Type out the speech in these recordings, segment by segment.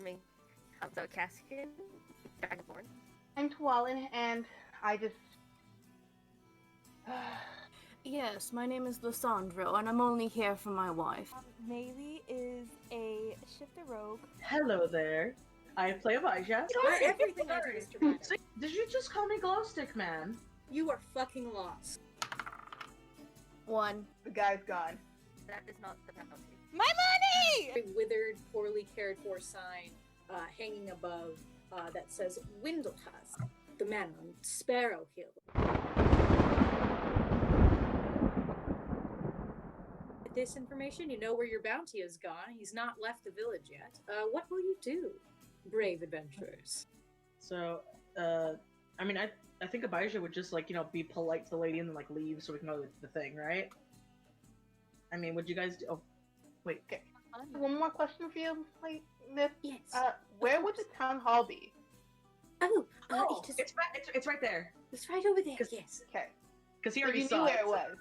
me. So Kaskan, Dragonborn. I'm Tylwalyn, and I just... Yes, my name is Lisandro, and I'm only here for my wife. Maylee is a shifter rogue. Hello there. I play Abijah. Everything I do is dramatic. So, did you just call me Glowstick Man? You are fucking lost. 1. The guy's gone. That is not the penalty. My money! A withered, poorly cared for sign hanging above that says Windlehusk, the man on Sparrowhill. With this information, you know where your bounty is gone. He's not left the village yet. What will you do, brave adventurers? So, I mean, I think Abijah would just, like, you know, be polite to the lady and then, like, leave so we can go to the thing, right? I mean, would you guys do... Oh, wait. Okay. One more question for you, like, Miss. Yes. Where would the town hall be? It's right there. It's right over there, yes. Okay. Because he So already you saw knew where it. it was.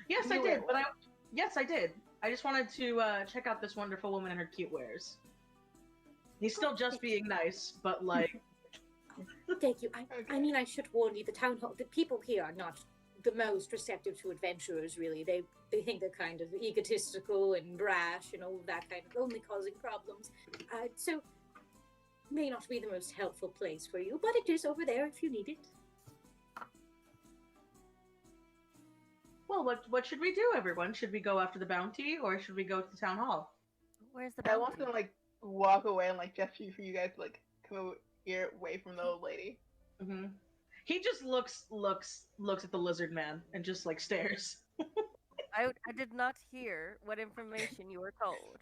Yes, You I knew where did, it but was. Yes, I did. I just wanted to check out this wonderful woman and her cute wares. He's still just being nice, but, like... Thank you. I mean, I should warn you, the town hall, the people here are not the most receptive to adventurers, really. They think they're kind of egotistical and brash and all of that kind of, only causing problems. So, may not be the most helpful place for you, but it is over there if you need it. Well, what should we do, everyone? Should we go after the bounty, or should we go to the town hall? Where's the I bounty? want to, like, walk away and, like, gesture for you guys to, like, come over here away from the old lady. Mm-hmm. He just looks at the lizard man and just, like, stares. I did not hear what information you were told.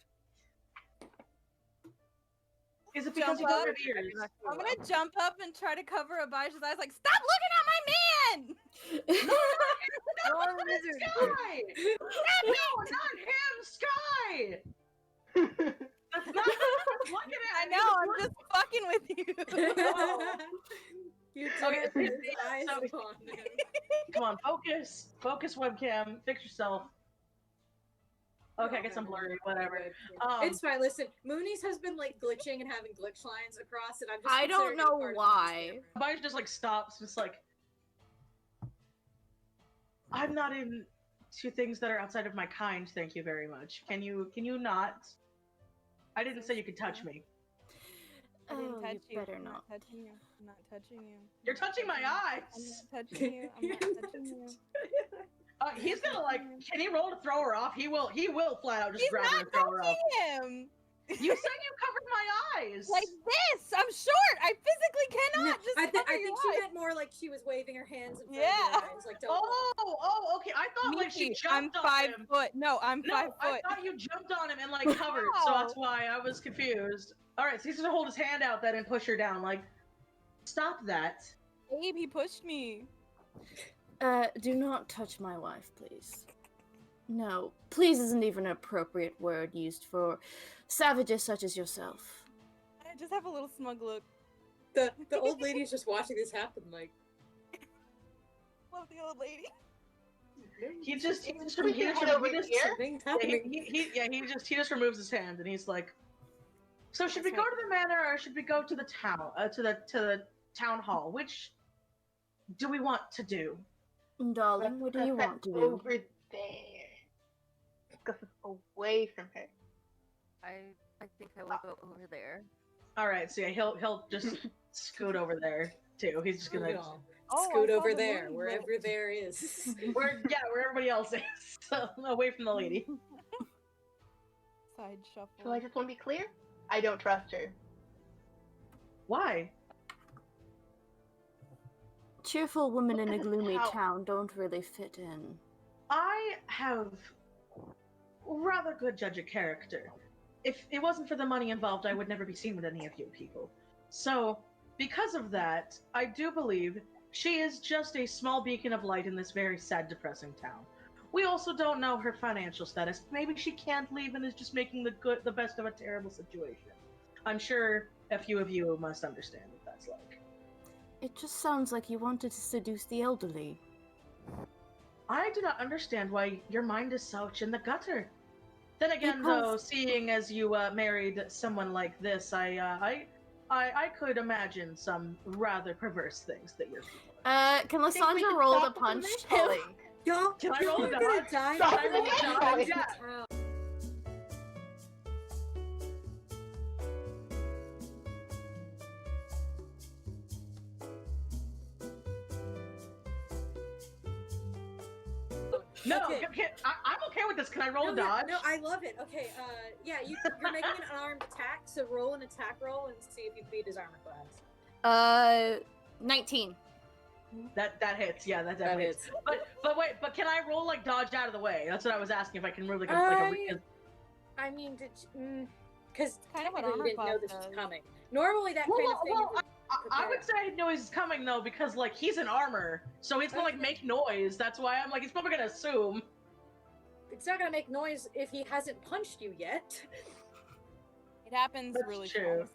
Is it because you Jump don't up. have ears? I'm gonna jump up and try to cover Abijah's eyes, like, stop looking at my man! No, lizard. Sky! No, not him, Sky! That's not what I'm looking at. I know, I'm just fucking with you. You Okay, turn his eyes so- upon him. Come on, focus webcam, fix yourself. Okay, get some blurry, whatever. It's fine. Listen, Mooney's has been like glitching and having glitch lines across it. I'm just. I don't considering it know part of why. the Abijah just, like, stops, just like... I'm not into things that are outside of my kind, thank you very much. Can you not? I didn't say you could touch me. I didn't Oh, touch you you. better I'm not. touching you. I'm not touching you. You're touching my I'm eyes! not touching you. I'm not touching you. He's gonna, like, can he roll to throw her off? He will flat out just He's grab her not and throw her off. touching him! You said you covered my eyes! Like this! I'm short! I physically No, cannot just I cover think your she eyes. meant more like she was waving her hands in front Yeah. of your eyes, like don't. Oh, okay. I thought, like, she Michie, jumped I'm on 5 him. foot. No, I'm No, 5 foot. I thought you jumped on him and, like, covered, so that's why I was confused. Alright, so he's gonna hold his hand out then and push her down, like, stop that. Babe, he pushed me. Do not touch my wife, please. No, please isn't even an appropriate word used for savages such as yourself. I just have a little smug look. The old lady is just watching this happen, like. Love the old lady. He just We can head over here. Something's happening. he just removes his hand and he's like, so should we go to the manor or should we go to the town, to the town hall? Which do we want to do? Darling, what do you Let's want to head do? over there. Because it's away from her. I think I will go over there. All right, so yeah, he'll just scoot over there too. He's just gonna Scoot I saw over the there, moon wherever glitch. there is. where everybody else is, so away from the lady. Side shuffle. So I just want to be clear, I don't trust her. Why? Cheerful women in a gloomy How- town don't really fit in. I have rather good judge of character. If it wasn't for the money involved, I would never be seen with any of you people. So, because of that, I do believe she is just a small beacon of light in this very sad, depressing town. We also don't know her financial status. Maybe she can't leave and is just making the best of a terrible situation. I'm sure a few of you must understand what that's like. It just sounds like you wanted to seduce the elderly. I do not understand why your mind is such in the gutter. Then again, though, seeing as you married someone like this, I could imagine some rather perverse things that you're doing. Can Lisandro roll to punch him? Y'all, Can I y'all roll are a gonna dodge? die. Stop Can I roll a it. dodge? Yeah. Wow. No, Okay. I'm okay with this. Can I roll a No, dodge? no, I love it. Okay, yeah, you're making an unarmed attack, so roll an attack roll and see if you beat his armor class. 19. That hits. Yeah, that definitely hits. But wait, but can I roll like dodge out of the way? That's what I was asking. If I can move like a I mean, because Kind of what you armor didn't know class this was does. coming. Normally, that kind of thing. you would I would prepare. say noise is coming though because like he's in armor, so he's gonna like make noise. That's why I'm like he's probably gonna assume. It's not gonna make noise if he hasn't punched you yet. It happens That's really true. fast.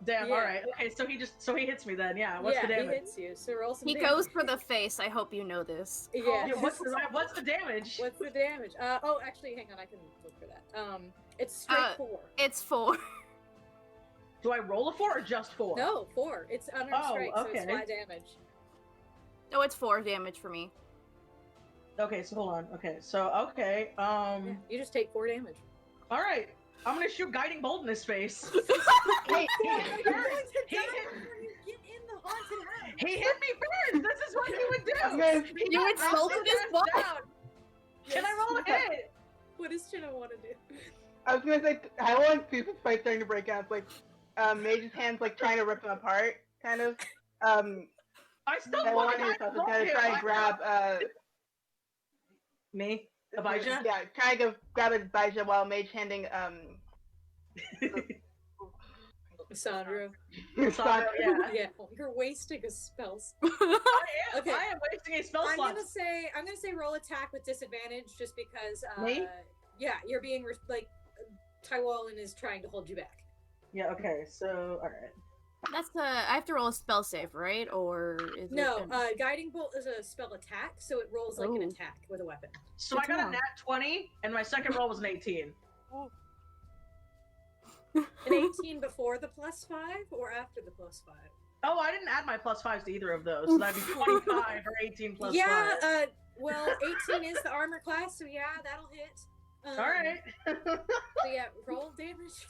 Damn. Yeah. All right. Okay. So he hits me then. Yeah. What's yeah, the damage? he hits you. So roll some. He damage. goes for the face. I hope you know this. Yeah. Yeah, what's the damage? What's the damage? Oh, actually, hang on. I can look for that. It's straight 4. It's 4. Do I roll a 4 or just 4? No, 4. It's unarmed Oh, strike, so it's okay. flat damage. No, it's 4 damage for me. Okay. So hold on. Okay. So okay. Yeah, you just take 4 damage. All right. I'm gonna shoot guiding bolt in his face. Hey, He hit me first. This is what he would do. I'm gonna- You insulted his Down. wife. Can I roll a hit? What does Chidinma want to do? I was gonna say, I want Susan's fight starting to break out. It's like, Mage's hands like trying to rip him apart, kind of. I still I want want to yourself to kind of try and grab, me, Abijah. Yeah, try to grab Abijah while Mage handing, Sandro. Sorry, yeah. Yeah, you're wasting a spell. Okay. I am wasting a spell I'm slot. gonna say roll attack with disadvantage just because. Me? Yeah, you're being like Tylwalyn is trying to hold you back. Yeah. Okay. So all right. That's I have to roll a spell save, right? Or is No, it? guiding bolt is a spell attack, so it rolls like an Ooh. attack with a weapon. So Good I to got a know. nat 20, and my second roll was an 18. An 18 before the +5 or after the +5? Oh, I didn't add my +5s to either of those, so that'd be 25 or 18 plus Yeah, 5. well, 18 is the armor class, so yeah, that'll hit. All right. So yeah, roll damage.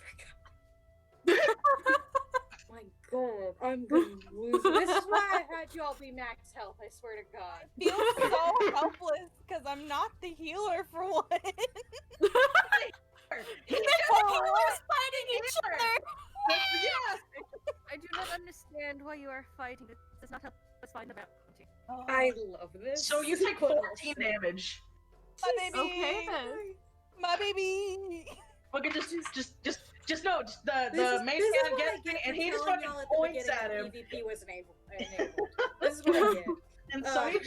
My god, I'm gonna lose. This is why I had y'all be max health, I swear to god. I feel so helpless because I'm not the healer for one. He fighting each other. Yes. I do not understand why you are fighting. This does not help us find the bounty. I love this. So you take 14 damage. My baby. Okay then. My baby. Okay, just know, just the This mace is man what I gets me, get and for he just telling fucking y'all at the points beginning at that him, PvP was enabled. This is what I get. and so he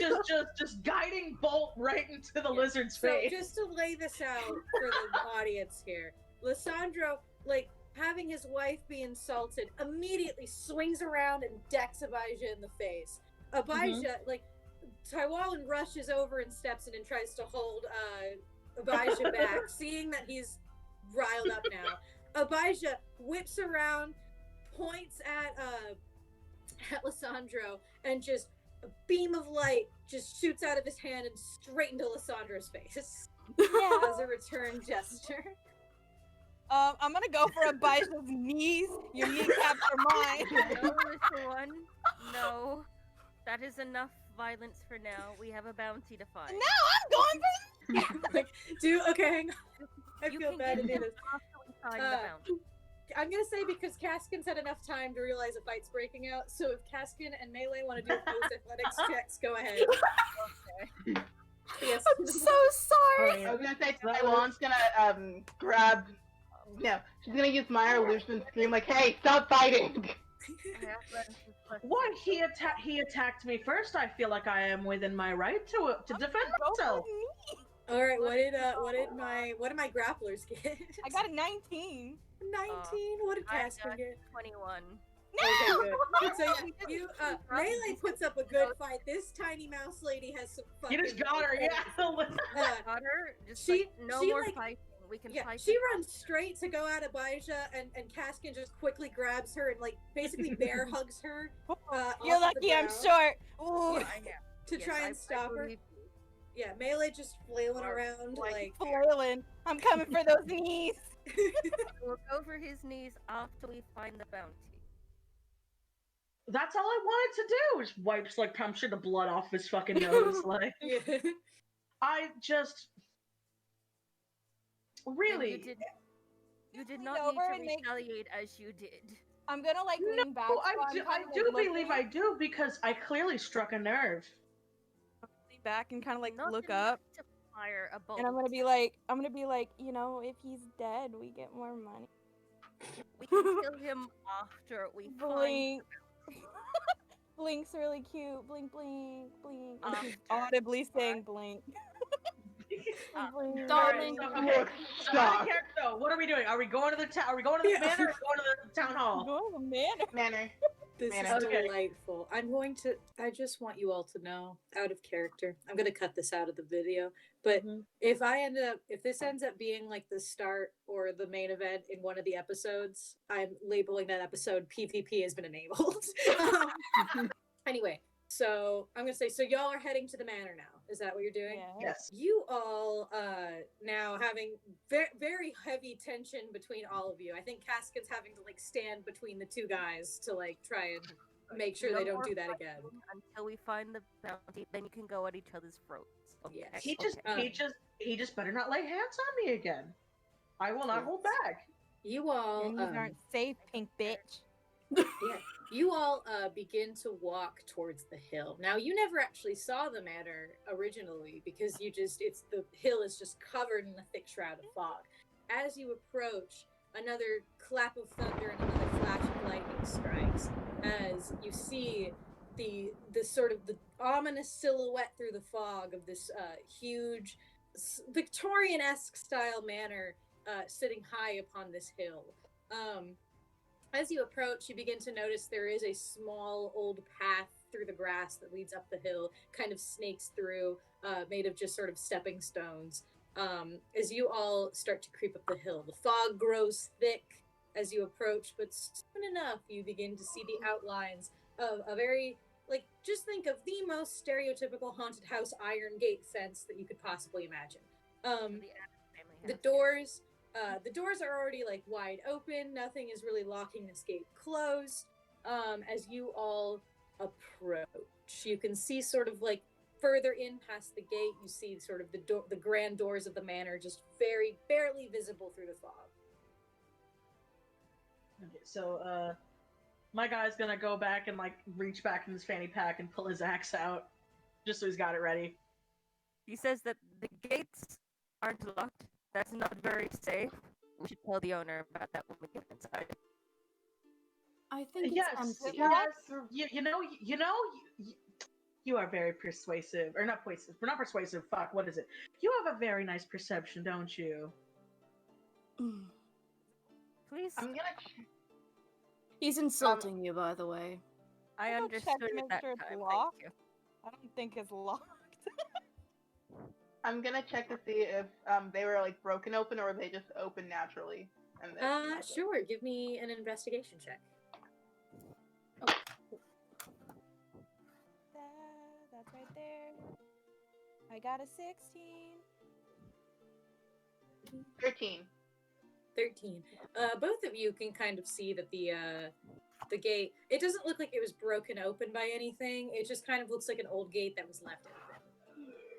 just guiding bolt right into the lizard's So face. just to lay this out for the audience here, Lisandro, like, having his wife be insulted, immediately swings around and decks Abijah in the face. Abijah, like, Tylwalyn rushes over and steps in and tries to hold Abijah back, seeing that he's riled up now. Abijah whips around, points at Lisandro, and just a beam of light just shoots out of his hand and straight into Lisandro's face as a return gesture. I'm gonna go for Abijah's knees. Your kneecaps are mine. No, little one. No. That is enough violence for now. We have a bounty to find. No, I'm going for. Like, hang on. I You feel can bad get to do him this. after we find the bounty. I'm gonna say because Kaskan's had enough time to realize a fight's breaking out, so if Kaskan and Maylee want to do opposed athletics checks, go ahead. Yes. I'm so sorry. I was gonna say, Tylwalyn's gonna, grab, no, she's gonna use Maya Illusion and scream like, hey, stop fighting! What? He attacked me first. I feel like I am within my right to defend myself. All right. What did my grapplers get? I got a 19. 19. What did I Kaskan got get? 21. Okay, good. So you Maylee puts up a good fight. This tiny mouse lady has some fucking. You just got her, yeah. Uh, Got her. Just She- like, no she, more like, fighting. We can Yeah, fight she it. runs straight to go at Abijah, and Kaskan just quickly grabs her and like basically bear hugs her. You're off the lucky I'm ground short. Ooh. Yeah, I know. to Yes, try I and stop her. believe you. Yeah, Melee just flailing Or, around like. Flailing. I'm coming for those knees. We'll go for his knees after we find the bounty. That's all I wanted to do. Just wipes like I'm sure the blood off his fucking nose. Like Yeah. I just And really you did lean not need over to and make- retaliate as you did. I'm gonna like no. lean back. I so I'm do, kinda, I like, do believe looking, I do because I clearly struck a nerve. lean back and kind of like Not look enough up. to fire a bolt. And I'm gonna be like, you know, if he's dead, we get more money. We can kill him after we find. Blink. Blink's really cute. Blink, blink, blink. And she's After. audibly saying blink. Blink. Darling, So, okay, Look, so stop. out of character, though, what are we doing? Are we going to the town? Are we going to the Yeah. manor or going to the town hall? Go to the manor. Manner. This Man, is okay. delightful. I just want you all to know, out of character, I'm going to cut this out of the video, but Mhm. if this ends up being like the start or the main event in one of the episodes, I'm labeling that episode PvP has been enabled. Anyway, so I'm going to say, so y'all are heading to the manor now. Is that what you're doing? Yeah. Yes. You all now having very, very heavy tension between all of you. I think Kaskan's having to like stand between the two guys to like try and make sure No they don't more do that fighting again. until we find the bounty. Then you can go at each other's throats. Okay? Yes. He just better not lay hands on me again. I will not Yes. hold back. You all Your knees aren't safe, pink bitch. you all begin to walk towards the hill. Now you never actually saw the manor originally because the hill is just covered in a thick shroud of fog. As you approach, another clap of thunder and another flash of lightning strikes as you see the ominous silhouette through the fog of this huge Victorian-esque style manor sitting high upon this hill. As you approach, you begin to notice there is a small old path through the grass that leads up the hill, kind of snakes through, made of just sort of stepping stones. As you all start to creep up the hill, the fog grows thick as you approach, but soon enough, you begin to see the outlines of a very, like, just think of the most stereotypical haunted house iron gate fence that you could possibly imagine. The Addams family The house. doors are already like wide open. Nothing is really locking this gate closed. As you all approach, you can see sort of like further in past the gate, you see sort of the grand doors of the manor just very barely visible through the fog. Okay, so my guy's gonna go back and like reach back in his fanny pack and pull his axe out, just so he's got it ready. He says that the gates aren't locked. That's not very safe. We should tell the owner about that when we get inside. I think it's Yes, empty. yes. You are very persuasive, or not persuasive. We're not persuasive. Fuck, what is it? You have a very nice perception, don't you? Mm. Please, I'm gonna. He's insulting you, by the way. I I'll understood check to it make that sure it's time. locked. Thank you. I don't think it's locked. I'm gonna check to see if they were like broken open or they just open naturally. And then Sure. Give me an investigation check. That's right there. I got a 16. 13. 13. Both of you can kind of see that the gate, it doesn't look like it was broken open by anything. It just kind of looks like an old gate that was left open.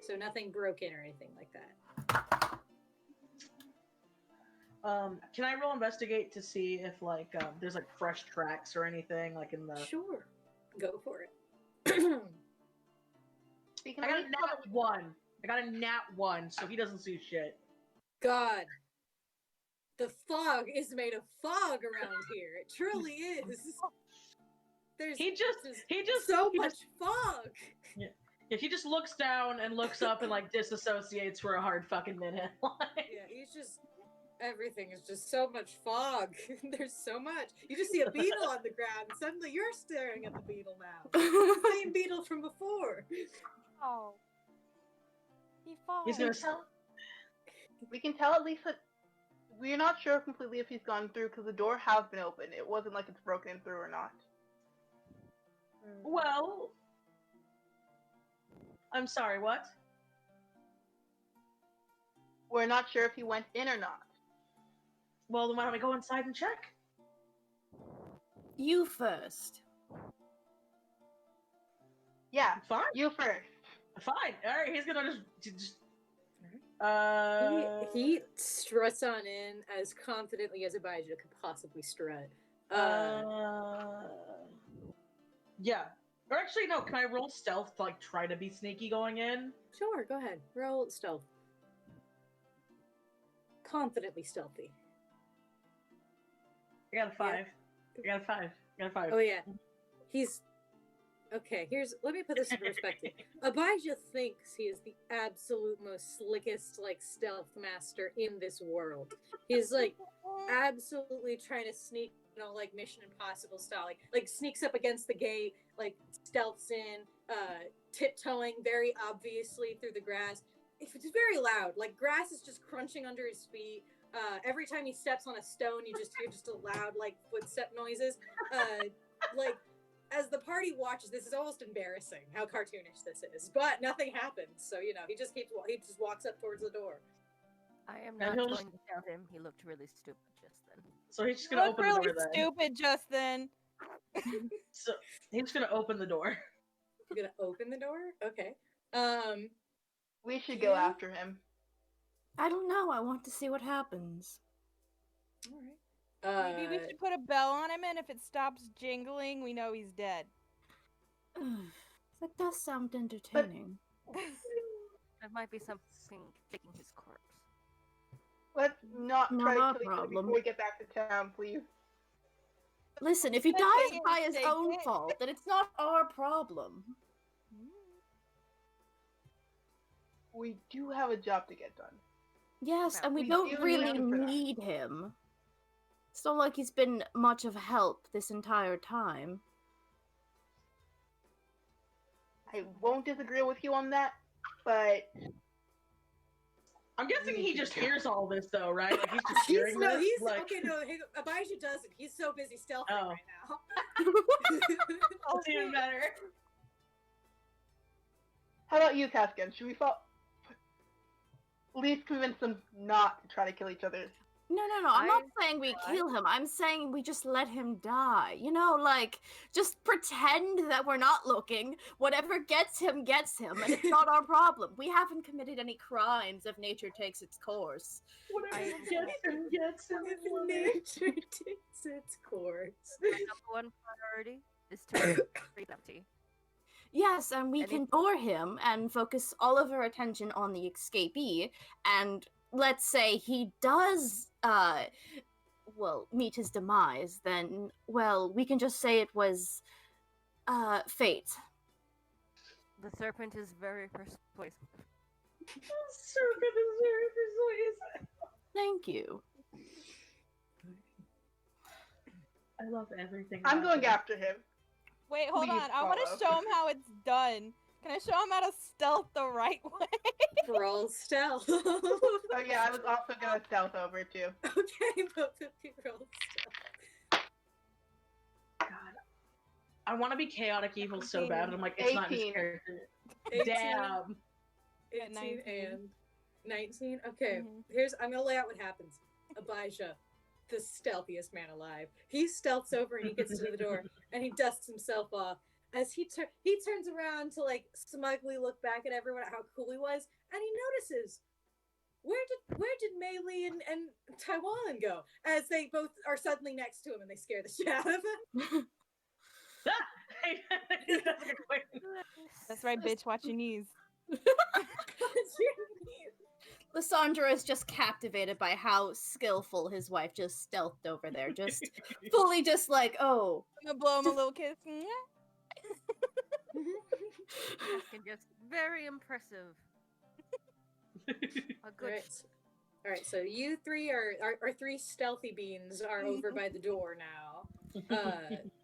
So nothing broken or anything like that. Can I roll investigate to see if like there's like fresh tracks or anything like in the? Sure. Go for it. Speaking I got a nat 1. I got a nat 1, so he doesn't see shit. God. The fog is made of fog around here. It truly is. There's He just much fog. If he just looks down and looks up and like disassociates for a hard fucking minute. Yeah, he's just everything is just so much fog. There's so much. You just see a beetle on the ground, and suddenly you're staring at the beetle now. It's the same beetle from before. Oh. He falls. He's gonna sell. We can tell at least that you're not sure completely if he's gone through because the door has been open. It wasn't like it's broken through or not. Well, I'm sorry, what? We're not sure if he went in or not. Well, then why don't we go inside and check? You first. Yeah, Fine. you first. Fine. All right, he's gonna just He struts on in as confidently as Abijah could possibly strut. Yeah. Or actually, no. Can I roll stealth to like try to be sneaky going in? Sure, go ahead. Roll stealth. Confidently stealthy. I got a 5. I got a 5. I got a 5. Oh yeah, he's okay. Let me put this in perspective. Abijah thinks he is the absolute most slickest like stealth master in this world. He's like absolutely trying to sneak, like Mission Impossible style, like sneaks up against the gate, like stealths in, tiptoeing very obviously through the grass. It's very loud. Like grass is just crunching under his feet. Every time he steps on a stone, you just hear just a loud like footstep noises. Like as the party watches, this is almost embarrassing how cartoonish this is, but nothing happens. So he just walks up towards the door. I am And not he'll going to tell him he looked really stupid just then. So he's just gonna Look open really the door then. stupid just then. So he's just gonna open the door. You're gonna open the door? Okay. We should go after him. I don't know. I want to see what happens. All right. Maybe we should put a bell on him, and if it stops jingling, we know he's dead. That does sound entertaining. There might be something shaking his corpse. Let's not Not try our to kill each other problem. before we get back to town, please. Listen, if he But dies they by his take own it. fault, then it's not our problem. We do have a job to get done. Yes, and we We don't do really need him for that. need him. It's not like he's been much of help this entire time. I won't disagree with you on that, but I'm guessing he just hears all this though, right? Like he's just hearing No, this. he's like... okay. No, Abijah doesn't. He's so busy stealthing Oh. right now. That's even better. how about you, Kaskan? Should we at least convince them not to try to kill each other? No, I'm not saying we kill him. I'm saying we just let him die. Like, just pretend that we're not looking. Whatever gets him, and it's not our problem. We haven't committed any crimes if nature takes its course. Whatever gets him. If nature takes its course. My number one priority is to free empty. Yes, and we And can door him and focus all of our attention on the escapee, and let's say he does, meet his demise, then, we can just say it was, fate. The serpent is very persuasive. Serpent is very persuasive. Thank you. I love everything. I'm about going him. after him. Wait, hold Please on. I want to follow. show him how it's done. Can I show him how to stealth the right way? Roll stealth. Oh yeah, I was also gonna stealth over too. Okay, both of you roll stealth. God, I want to be chaotic evil so bad, but I'm like, it's not his 18. character. 18. Damn. 18 19. and 19. Okay, Mhm. I'm gonna lay out what happens. Abijah, the stealthiest man alive. He stealths over and he gets to the door and he dusts himself off. As he turns around to like smugly look back at everyone at how cool he was, and he notices where did Maylee and Tylwalyn go? As they both are suddenly next to him and they scare the shit out of him. That's right, bitch. Watch your knees. Lisandro is just captivated by how skillful his wife just stealthed over there. Just fully just like, oh. I'm gonna blow him a little kiss. And just very impressive. A good All right, so you three are three stealthy beans are over by the door now,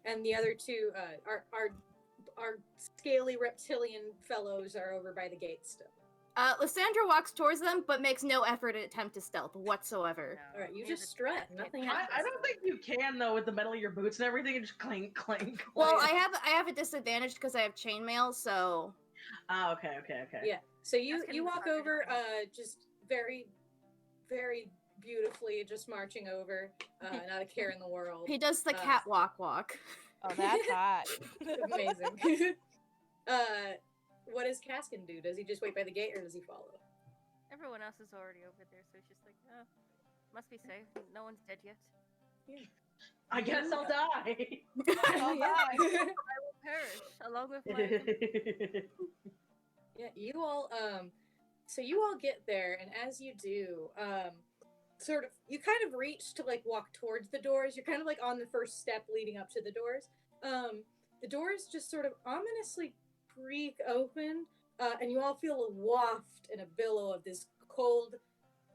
and the other two our scaly reptilian fellows are over by the gate still. Lisandro walks towards them, but makes no effort to attempt to stealth whatsoever. No, Alright, you he just has a strut. kid. Nothing I happens. don't think you can though with the metal of your boots and everything. And just clink, clink. Well, clink. I have a disadvantage because I have chainmail, so Ah, okay. Yeah. So you That's gonna you be walk harder to over, do. just very, very beautifully, just marching over, not a care in the world. he does the catwalk walk. Oh, that's hot. Amazing. What does Kaskan do? Does he just wait by the gate or does he follow? Everyone else is already over there, so it's just like, oh, must be safe. No one's dead yet. I guess I'll die. Oh, yeah. I will perish along with my. Yeah, you all so you all get there, and as you do, sort of you kind of reach to like walk towards the doors. You're kind of like on the first step leading up to the doors. The doors just sort of ominously creak open, and you all feel a waft and a billow of this cold,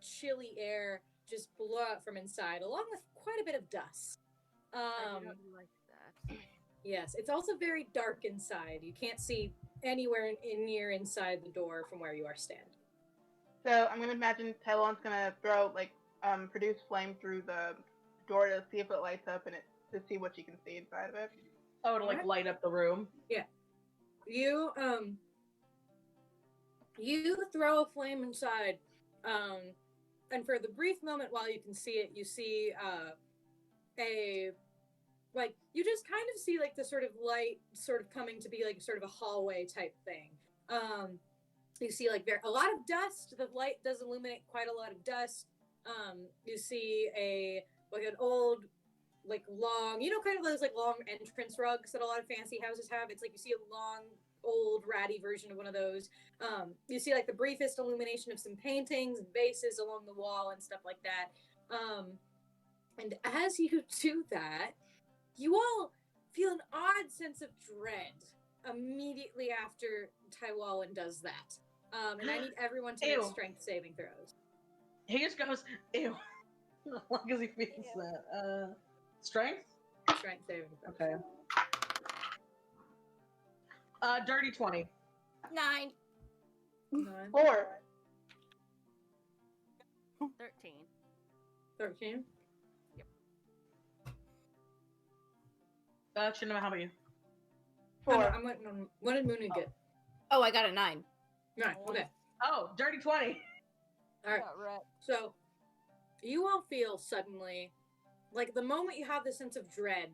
chilly air just blow out from inside, along with quite a bit of dust. I do not like that. Yes, it's also very dark inside. You can't see anywhere near inside the door from where you are standing. So I'm gonna imagine Tylwalyn's gonna throw produce flame through the door to see if it lights up and to see what she can see inside of it. Oh, to like light up the room. You you throw a flame inside, and for the brief moment while you can see it, you see you just kind of see like the sort of light sort of coming to be like sort of a hallway type thing. You see like a lot of dust. The light does illuminate quite a lot of dust. You see an old long, kind of those like long entrance rugs that a lot of fancy houses have. It's like you see a long old ratty version of one of those. You see like the briefest illumination of some paintings and vases along the wall and stuff like that. And as you do that, you all feel an odd sense of dread immediately after Tylwalyn does that. And I need everyone to make Ew. strength saving throws. He just goes, ew. As long as he feels that. Strength? Strength saving throws. Okay. Dirty 20. 9. 9, 4. 13. 13. Chidinma, how about you? 4. I'm waiting on. What did Moony get? Oh, I got a 9. 9. Okay. Oh, dirty 20. All right. Got wrecked. So, you all feel suddenly, like the moment you have the sense of dread,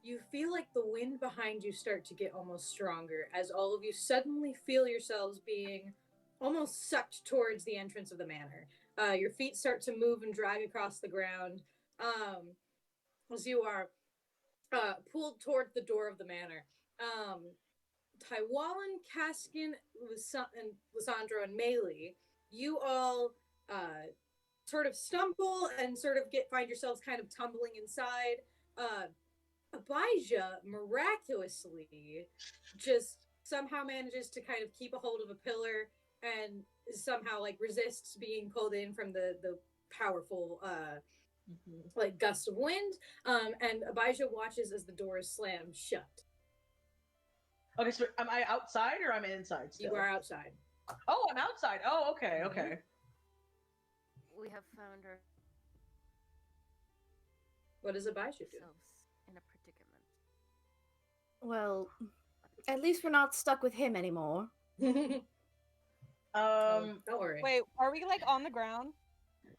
you feel like the wind behind you start to get almost stronger as all of you suddenly feel yourselves being almost sucked towards the entrance of the manor. Your feet start to move and drag across the ground as you are pulled toward the door of the manor. Tylwalyn, Kaskan, and Lisandro, and Maylee, you all sort of stumble and sort of find yourselves kind of tumbling inside. Abijah miraculously just somehow manages to kind of keep a hold of a pillar and somehow like resists being pulled in from the powerful like gust of wind. And Abijah watches as the door is slammed shut. Okay, so am I outside or am I inside still? You are outside. Oh, I'm outside. Oh, okay, okay. We have found What does Abijah do? ourselves in a predicament. Well, at least we're not stuck with him anymore. Don't worry. Wait, are we like on the ground?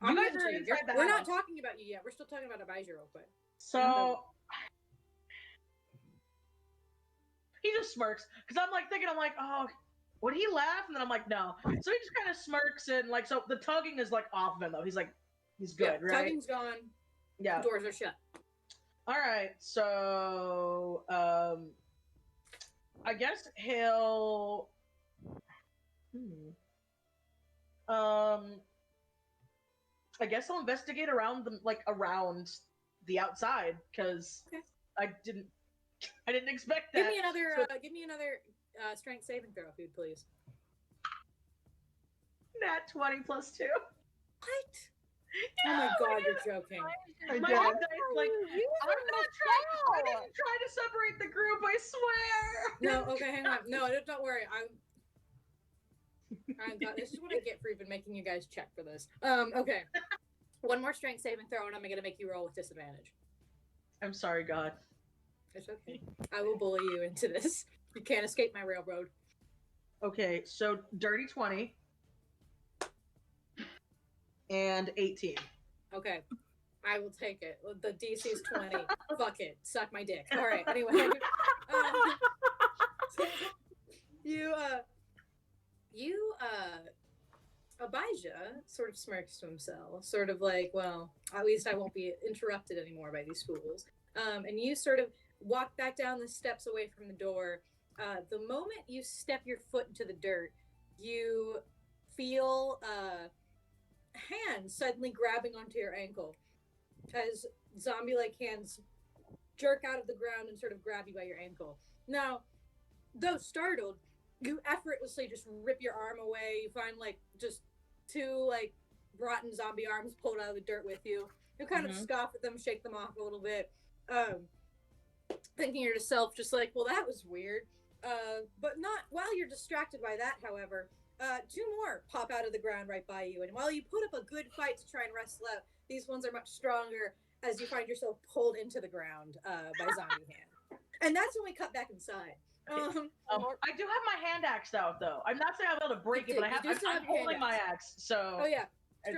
I'm You guys not are sure. inside the We're not house. talking about you yet. We're still talking about Abijah real quick. So he just smirks because I'm like thinking, oh, would he laugh? And then I'm like, no. So he just kind of smirks and like, so the tugging is like off of him though. He's like, he's good, right? Tugging's gone. Yeah. Doors are shut. All right. So I guess he'll. I guess I'll investigate around the outside because Okay. I didn't expect that. Give me another. So- Give me another strength saving throw, if you'd please. Nat 20 plus 2. What? Oh my god, you're joking. I My did. dice, like, I didn't try to separate the group, I swear. No, okay, hang on. No, don't worry. This is what I get for even making you guys check for this. Okay. One more strength saving throw, and I'm gonna make you roll with disadvantage. I'm sorry, God. It's okay. I will bully you into this. You can't escape my railroad. Okay, so dirty 20 and 18. Okay. I will take it. The DC is 20. Fuck it. Suck my dick. All right. Anyway. Abijah sort of smirks to himself, sort of like, well, at least I won't be interrupted anymore by these fools. And you sort of walk back down the steps away from the door. The moment you step your foot into the dirt, you feel hands suddenly grabbing onto your ankle as zombie-like hands jerk out of the ground and sort of grab you by your ankle. Now, though startled, you effortlessly just rip your arm away. You find like just two like rotten zombie arms pulled out of the dirt with you. You kind of scoff at them, shake them off a little bit, thinking to yourself just like, well, that was weird. But not while you're distracted by that, however. Two more pop out of the ground right by you, and while you put up a good fight to try and wrestle out, these ones are much stronger as you find yourself pulled into the ground by zombie hand. And that's when we cut back inside. I do have my hand axe out, though. I'm not saying I'm able to break it, but I'm holding my axe. So. Oh yeah.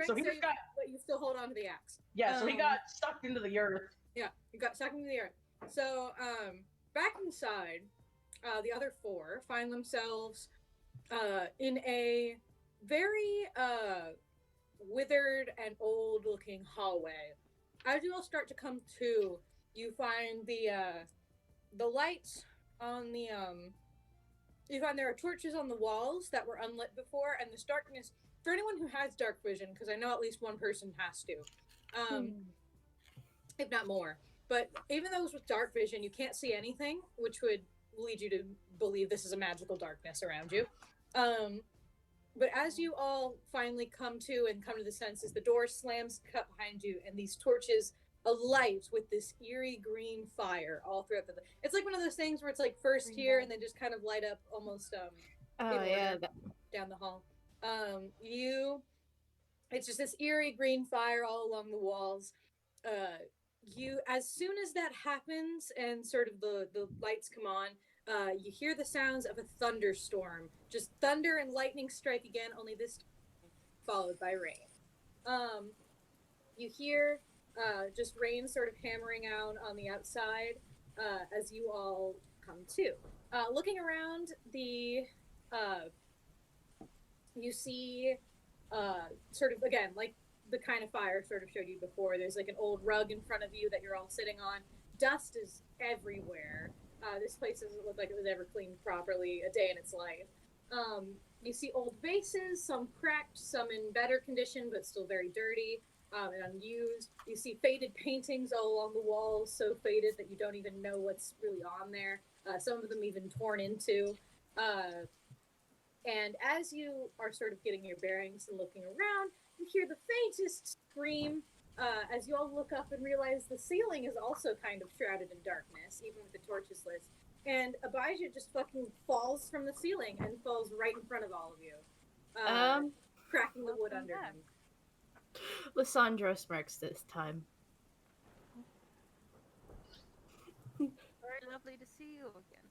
So he just got. But you still hold on to the axe. Yeah. So he got sucked into the earth. Yeah, you got sucked into the earth. So back inside, the other four find themselves in a very withered and old-looking hallway. As you all start to come to, you find the lights on the you find there are torches on the walls that were unlit before, and this darkness, for anyone who has dark vision, because I know at least one person has to, if not more. But even those with dark vision, you can't see anything, which would lead you to believe this is a magical darkness around you. But as you all finally come to the senses, the door slams cut behind you, and these torches alight with this eerie green fire all throughout the. It's like one of those things where it's like first here and then just kind of light up almost down the hall. It's just this eerie green fire all along the walls. As soon as that happens and sort of the lights come on, you hear the sounds of a thunderstorm. Just thunder and lightning strike again, only this time followed by rain. You hear just rain sort of hammering out on the outside as you all come to. Looking around, you see sort of, again, like the kind of fire sort of showed you before. There's like an old rug in front of you that you're all sitting on. Dust is everywhere. This place doesn't look like it was ever cleaned properly a day in its life. You see old vases, some cracked, some in better condition, but still very dirty and unused. You see faded paintings all along the walls, so faded that you don't even know what's really on there. Some of them even torn into. And as you are sort of getting your bearings and looking around, you hear the faintest scream as you all look up and realize the ceiling is also kind of shrouded in darkness, even with the torches lit. And Abijah just fucking falls from the ceiling and falls right in front of all of you, cracking the wood under him. Lisandro smirks this time. Very lovely to see you again.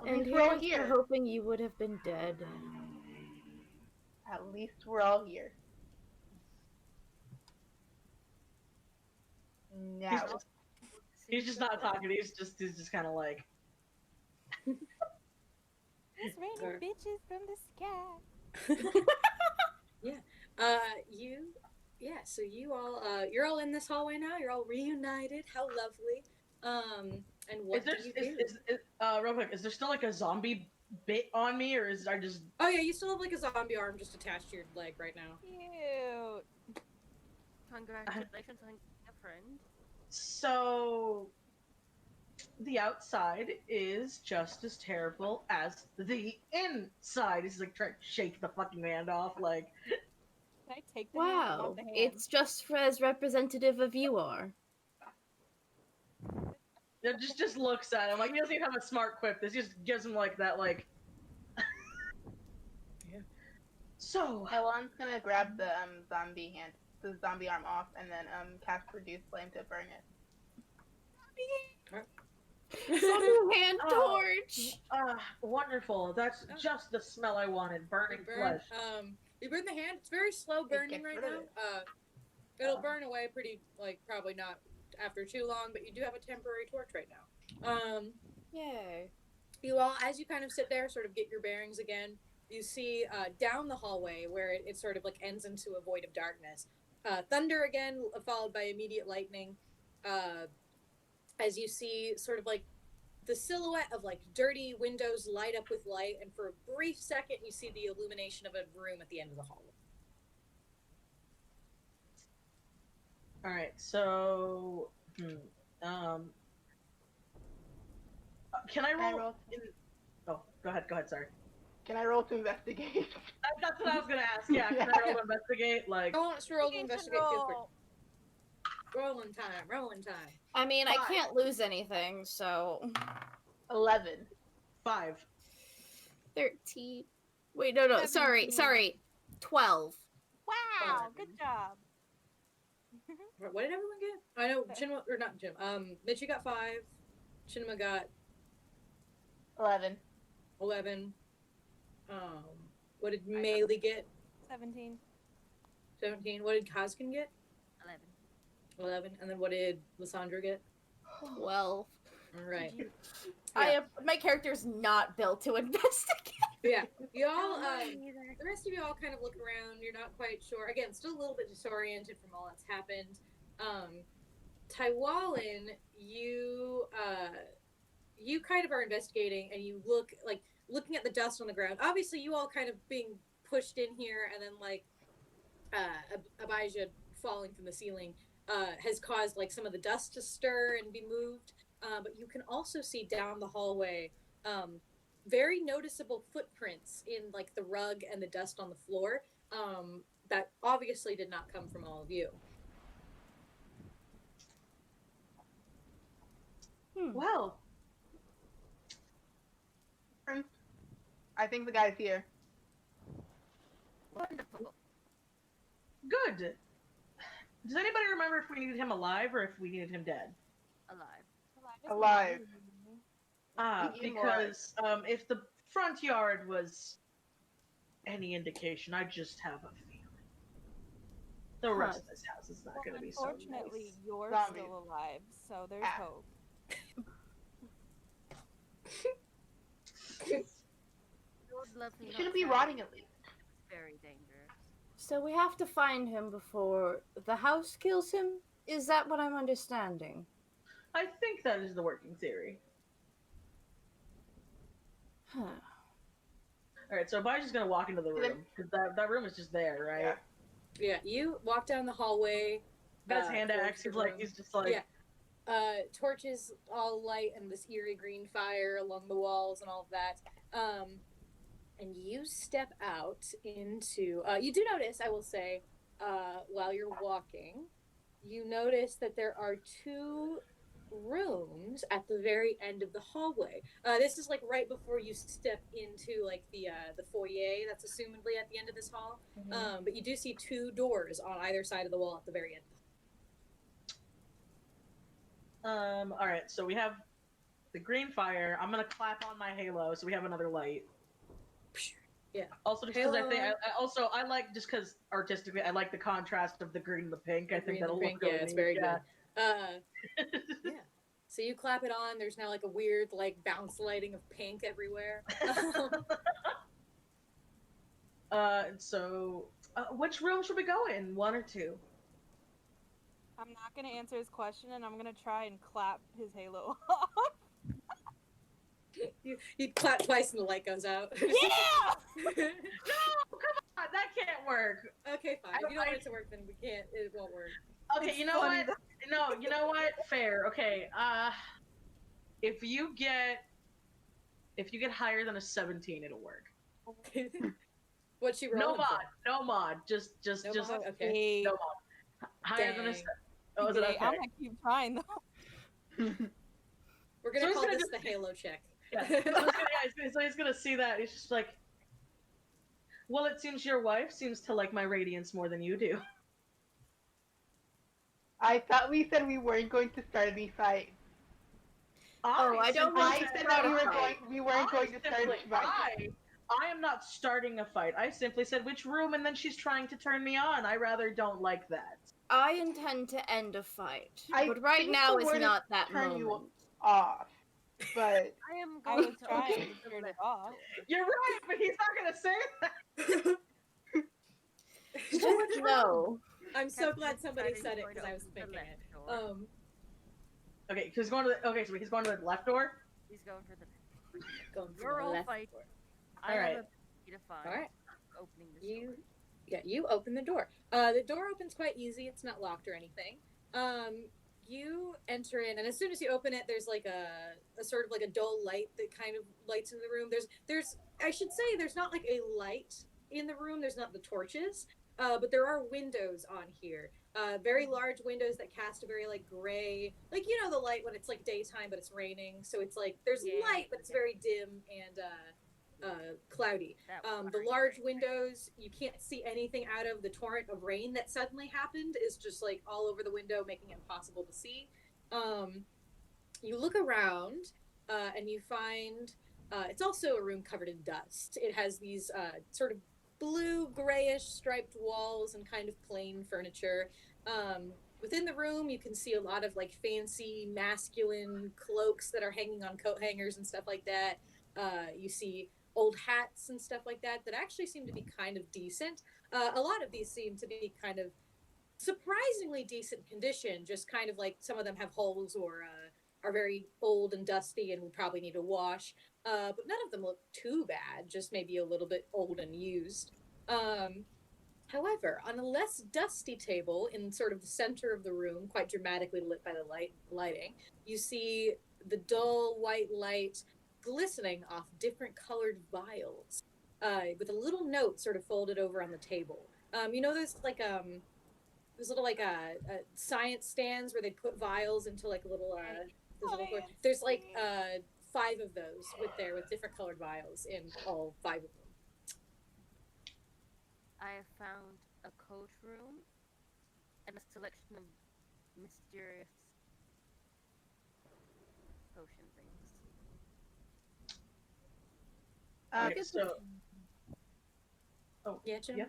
And we're all here's here. to hoping you would have been dead. At least we're all here. Now. He's just not talking. He's just kind of like. It's raining bitches from the sky. So you all, you're all in this hallway now. You're all reunited. How lovely. And what do you do? Real quick, is there still like a zombie bit on me, or is I just? Oh yeah, you still have like a zombie arm just attached to your leg right now. Cute. Congratulations on getting a friend. So, the outside is just as terrible as the inside. He's like trying to shake the fucking hand off, like. Can I take the hand? I Wow, want the hand. it's just as representative of you are. It just looks at him like he doesn't even have a smart quip. This just gives him like that, like. So, Hellon's gonna grab the zombie arm off, and then cast Reduce Flame to burn it. Hand torch. Wonderful. That's just the smell I wanted. Burning flesh. You burn the hand. It's very slow burning right now. It'll burn away pretty, probably not after too long, but you do have a temporary torch right now. Yay. You all, as you kind of sit there, sort of get your bearings again, you see down the hallway where it sort of ends into a void of darkness. Thunder again, followed by immediate lightning. As you see sort of the silhouette of dirty windows light up with light, and for a brief second you see the illumination of a room at the end of the hallway. All right, so can I roll? Oh, go ahead. Sorry. Can I roll to investigate? That's what I was gonna ask. Yeah, can I roll to investigate? I want to roll to investigate. Feel free. Rolling time. I mean, I can't lose anything, so 11. 5. 13. Wait, no, 17. sorry. 12. Wow, good job. What did everyone get? I know Chidinma, or not Jim. Michie got 5. Chidinma got 11. 11. What did Maylee get? 17. 17. What did Kaskan get? 11. 11. And then what did Lisandro get? 12. All right. My character's not built to investigate. Yeah. Y'all, the rest of you all kind of look around. You're not quite sure. Again, still a little bit disoriented from all that's happened. Tylwalyn, you kind of are investigating, and you look looking at the dust on the ground. Obviously, you all kind of being pushed in here, and then Abijah falling from the ceiling has caused some of the dust to stir and be moved. But you can also see down the hallway very noticeable footprints in the rug and the dust on the floor that obviously did not come from all of you. Well, I think the guy's here. Wonderful. good. Does anybody remember if we needed him alive or if we needed him dead? Alive. Because if the front yard was any indication, I just have a feeling the rest of this house is not going to be so nice. Unfortunately, you're Zombies. still alive, so there's hope. He shouldn't be rotting at least. Very dangerous. So we have to find him before the house kills him? Is that what I'm understanding? I think that is the working theory. Huh. Alright, so Abijah's going to walk into the room, because that room is just there, right? Yeah, you walk down the hallway. Got his hand axe, he's just like... Yeah. Torches all light and this eerie green fire along the walls and all of that. And you step out into... you do notice, I will say, while you're walking, you notice that there are two rooms at the very end of the hallway. This is like right before you step into like the foyer that's assumedly at the end of this hall. Mm-hmm. But you do see two doors on either side of the wall at the very end. Alright, so we have the green fire. I'm gonna clap on my halo so we have another light. Yeah. Also, just because I think I like, just because artistically I like the contrast of the green and the pink. I think that'll look really it's neat. very good. Yeah. So you clap it on. There's now like a weird like bounce lighting of pink everywhere. So which room should we go in? 1 or 2? I'm not gonna answer his question, and I'm gonna try and clap his halo off. You clap twice and the light goes out. Yeah! No, come on, that can't work. Okay, fine. If you don't want it to work, then we can't. It won't work. Okay, you know what? No, you know what? Fair. Okay. If you get higher than a 17, it'll work. What you roll? No mod. Just. Mod? Okay. No mod. Higher than a 7. Oh, is it okay? I'm gonna keep trying though. We're gonna call this the Halo check. Yeah. So he's gonna see that. He's just like, Well, it seems your wife seems to like my radiance more than you do. I thought we said we weren't going to start any fight. I don't want I to said start that a fight. we weren't going to start a fight. I am not starting a fight. I simply said which room, and then she's trying to turn me on. I rather don't like that. I intend to end a fight, I but right think now the is word not that turn you moment. off, but I am I going was to trying open to the turn it left off. door. You're right, but he's not gonna say that. No. I'm so Captain glad somebody decided said he's it going to because I was open the thinking left it. door. Okay, so he's going to the left door. He's going for the Going for You're the all left fight. door. I Alright. have a to find All right. opening this You, door. you open the door. The door opens quite easy. It's not locked or anything. You enter in, and as soon as you open it, there's like a sort of like a dull light that kind of lights in the room. There's I should say there's not like a light in the room. There's not the torches, but there are windows on here. Very large windows that cast a very like gray, like you know the light when it's like daytime but it's raining. So it's like there's light but it's very dim and cloudy. The large windows, you can't see anything out of. The torrent of rain that suddenly happened is just like all over the window, making it impossible to see. You look around and you find it's also a room covered in dust. It has these sort of blue grayish striped walls and kind of plain furniture. Within the room you can see a lot of like fancy masculine cloaks that are hanging on coat hangers and stuff like that. You see old hats and stuff like that that actually seem to be kind of decent. A lot of these seem to be kind of surprisingly decent condition, just kind of like some of them have holes or are very old and dusty and would probably need a wash. But none of them look too bad, just maybe a little bit old and used. However, on a less dusty table in sort of the center of the room, quite dramatically lit by the lighting, you see the dull white light glistening off different colored vials, with a little note sort of folded over on the table. You know, there's little like science stands where they put vials into like a little there's like 5 of those with different colored vials in all 5 of them. I have found a coat room and a selection of mysterious potion things. Okay, so. Oh Yeah, Jim? yeah.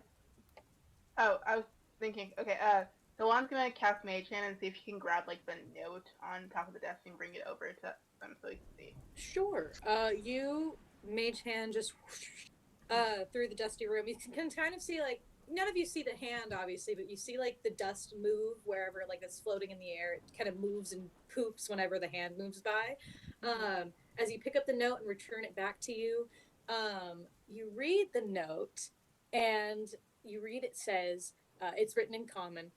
Oh, I was thinking. Okay, so Juan's gonna cast Mage Hand and see if he can grab like the note on top of the desk and bring it over to them so he can see. Sure. You mage hand just through the dusty room. You can kind of see like none of you see the hand obviously, but you see like the dust move wherever like it's floating in the air. It kind of moves and poops whenever the hand moves by. As you pick up the note and return it back to you, you read the note and you read it says, it's written in common,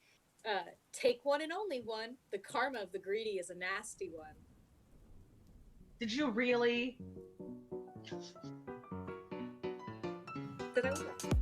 take one and only one. The karma of the greedy is a nasty one. Did you really? Did I